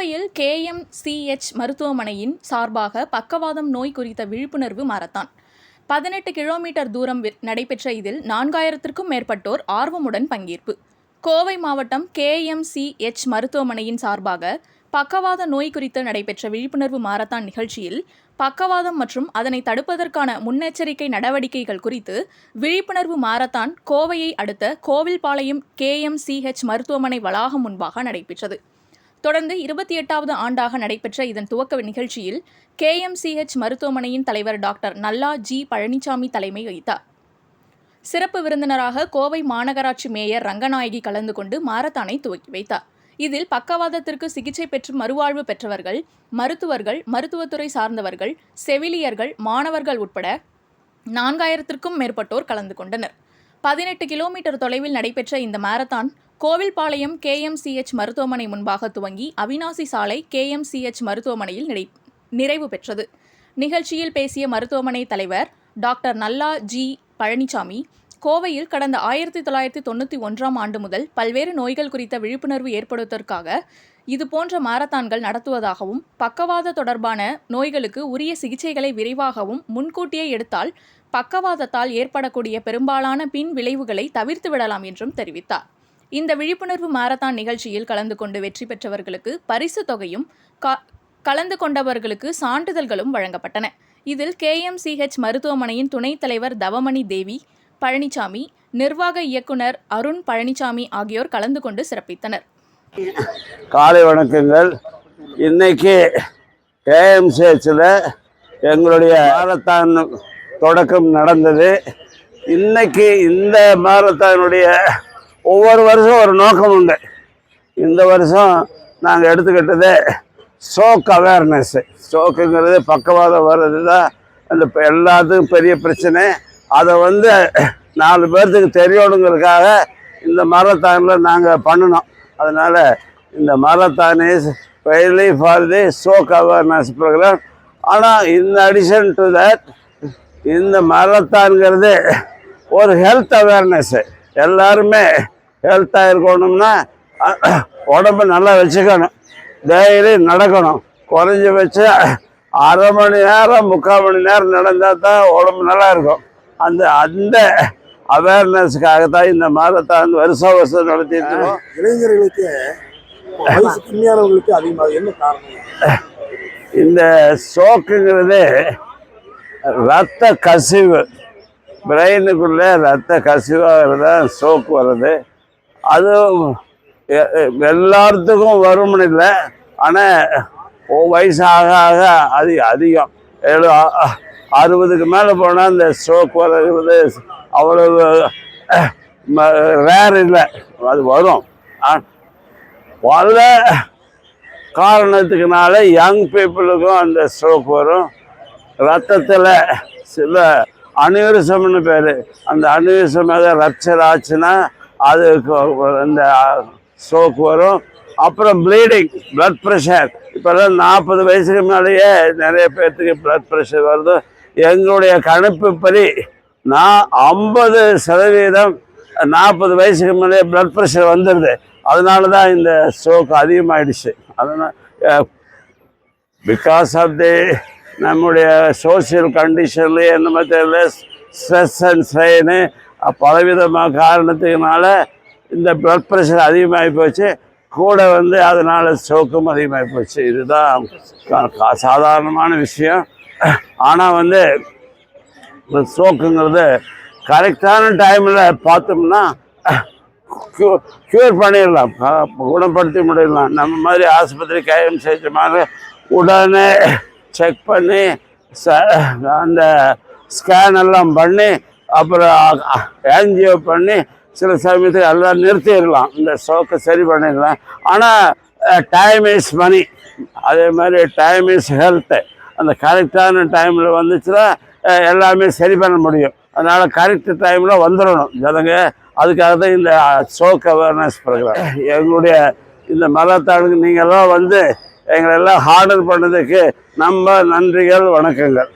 கோவையில் KMCH மருத்துவமனையின் சார்பாக பக்கவாதம் நோய் குறித்த விழிப்புணர்வு மாரத்தான் 18 கிலோமீட்டர் தூரம் நடைபெற்ற இதில் 4000க்கும் மேற்பட்டோர் ஆர்வமுடன் பங்கேற்பு. கோவை மாவட்டம் KMCH மருத்துவமனையின் சார்பாக பக்கவாத நோய் குறித்து நடைபெற்ற விழிப்புணர்வு மாரத்தான் நிகழ்ச்சியில் பக்கவாதம் மற்றும் அதனை தடுப்பதற்கான முன்னெச்சரிக்கை நடவடிக்கைகள் குறித்து விழிப்புணர்வு மாரத்தான் கோவையை அடுத்த கோவில்பாளையம் KMCH மருத்துவமனை வளாகம் முன்பாக நடைபெற்றது. தொடர்ந்து 28வது ஆண்டாக நடைபெற்ற இதன் துவக்க நிகழ்ச்சியில் KMCH மருத்துவமனையின் தலைவர் டாக்டர் நல்லா ஜி பழனிசாமி தலைமை வகித்தார். சிறப்பு விருந்தினராக கோவை மாநகராட்சி மேயர் ரங்கநாயகி கலந்து கொண்டு மாரத்தானை துவக்கி வைத்தார். இதில் பக்கவாதத்திற்கு சிகிச்சை பெற்று மறுவாழ்வு பெற்றவர்கள், மருத்துவர்கள், மருத்துவத்துறை சார்ந்தவர்கள், செவிலியர்கள், மாணவர்கள் உட்பட 4000க்கும் மேற்பட்டோர் கலந்து கொண்டனர். 18 கிலோமீட்டர் தொலைவில் நடைபெற்ற இந்த மாரத்தான் கோவில்பாளையம் KMCH மருத்துவமனை முன்பாக துவங்கி அவினாசி சாலை KMCH மருத்துவமனையில் நிறைவு பெற்றது. நிகழ்ச்சியில் பேசிய மருத்துவமனை தலைவர் டாக்டர் நல்லா ஜி பழனிசாமி, கோவையில் கடந்த 1991ஆம் ஆண்டு முதல் பல்வேறு நோய்கள் குறித்த விழிப்புணர்வு ஏற்படுவதற்காக இதுபோன்ற மாரத்தான்கள் நடத்துவதாகவும், பக்கவாத தொடர்பான நோய்களுக்கு உரிய சிகிச்சைகளை விரைவாகவும் முன்கூட்டியே எடுத்தால் பக்கவாதத்தால் ஏற்படக்கூடிய பெரும்பாலான பின் விளைவுகளை தவிர்த்து விடலாம் என்றும் தெரிவித்தார். இந்த விழிப்புணர்வு மாரத்தான் நிகழ்ச்சியில் கலந்து கொண்டு வெற்றி பெற்றவர்களுக்கு பரிசு தொகையும், கலந்து கொண்டவர்களுக்கு சான்றிதழ்களும் வழங்கப்பட்டன. இதில் KMCH மருத்துவமனையின் துணைத் தலைவர் தவமணி தேவி பழனிசாமி, நிர்வாக இயக்குனர் அருண் பழனிசாமி ஆகியோர் கலந்து கொண்டு சிறப்பித்தனர். காலை வணக்கங்கள். இன்னைக்கு KMCHல எங்களுடைய மாரத்தான் தொடக்கம் நடந்தது. இன்னைக்கு இந்த மாரத்தானுடைய ஒவ்வொரு வருஷம் ஒரு நோக்கம் உண்டு. இந்த வருஷம் நாங்கள் எடுத்துக்கிட்டது ஸ்ட்ரோக் அவேர்னஸ். ஸ்ட்ரோக்குங்கிறது பக்கவாதம் வர்றது தான் அந்த எல்லாத்துக்கும் பெரிய பிரச்சனை. அதை 4 பேர்த்துக்கு தெரியணுங்கிறதுக்காக இந்த மாரத்தானில் நாங்கள் பண்ணினோம். அதனால் இந்த marathon is fairly for the stroke awareness program. ஆனால் இன் அடிஷன் டு தட் இந்த மாரத்தான்ங்கிறது ஒரு ஹெல்த் அவேர்னஸ்ஸு. எல்லாருமே ஹெல்த்தாக இருக்கணும்னா உடம்பு நல்லா வச்சுக்கணும், டெய்லி நடக்கணும். குறைஞ்சபட்சம் 1/2 மணி நேரம் 3/4 மணி நேரம் நடந்தால் தான் உடம்பு நல்லா இருக்கும். அந்த அவேர்னஸ்க்காக தான் இந்த மாரத்தான் வருஷம் நடத்திட்டு இருக்கோம். இளைஞர்களுக்கு வயசு கம்மியானவங்களுக்கு அதிகமாக என்ன காரணம்? இந்த ஸ்ட்ரோக்குங்கிறது ரத்த கசிவு, பிரெயினுக்குள்ளே ரத்த கசிவாகிறது தான் ஸ்ட்ரோக் வருது. அது எல்லாத்துக்கும் வரும்னு இல்லை, ஆனால் வயசு ஆக ஆக அதிகம் 60க்கு மேலே போனால் இந்த ஸ்ட்ரோக் வருகிறது அவ்வளவு ரேர் இல்லை. அது வரும். பல காரணத்துக்குனால யங் பீப்புளுக்கும் அந்த ஸ்ட்ரோக் வரும். ரத்தத்தில் சில அனியூரிசம்னு பேர், அந்த அனியூரிசம் ரப்சர் ஆச்சுன்னா அதுக்கு இந்த ஸ்ட்ரோக் வரும். அப்புறம் ப்ளீடிங், பிளட் ப்ரெஷர். இப்போல்லாம் 40 வயசுக்கு மேலேயே நிறைய பேர்த்துக்கு பிளட் ப்ரெஷர் வருது. எங்களுடைய கணிப்புப்படி 50% 40 வயசுக்கு மேலே பிளட் ப்ரெஷர் வந்துடுது. அதனால தான் இந்த ஸ்ட்ரோக் அதிகமாகிடுச்சு. அதனால் பிகாஸ் ஆஃப் தி நம்முடைய சோசியல் கண்டிஷன்லேயே என்ன மாதிரி ஸ்ட்ரெஸ் அண்ட் ஸ்ட்ரெயினு பலவிதமான காரணத்துக்குனால இந்த பிளட் ப்ரெஷர் அதிகமாகி போச்சு. கூட அதனால் ஸ்ட்ரோக்கும் அதிகமாகி போச்சு. இதுதான் சாதாரணமான விஷயம். ஆனால் ஸ்ட்ரோக்குங்கிறது கரெக்டான டைமில் பார்த்தோம்னா க்யூர் பண்ணிடலாம், குணப்படுத்தி முடியலாம். நம்ம மாதிரி ஆஸ்பத்திரி KMCH மாதிரி உடனே செக் பண்ணி அந்த ஸ்கேன் எல்லாம் பண்ணி அப்புறம் ஆன்ஜியோ பண்ணி சில சமயத்துக்கு எல்லாம் நிறுத்திடலாம், இந்த ஸ்ட்ரோக்கை சரி பண்ணிடலாம். ஆனால் டைம் இஸ் மணி. அதே மாதிரி டைம் இஸ் ஹெல்த்து. அந்த கரெக்டான டைமில் வந்துச்சுன்னா எல்லாமே சரி பண்ண முடியும். அதனால் கரெக்ட் டைமில் வந்துடணும் ஜனங்க. அதுக்காக தான் இந்த ஸ்ட்ரோக் அவேர்னஸ் ப்ரோக்ராம். எங்களுடைய இந்த மாரத்தானுக்கு நீங்கள்லாம் எங்களெல்லாம் ஆர்டர் பண்ணதுக்கு நம்ம நன்றிகள், வணக்கங்கள்.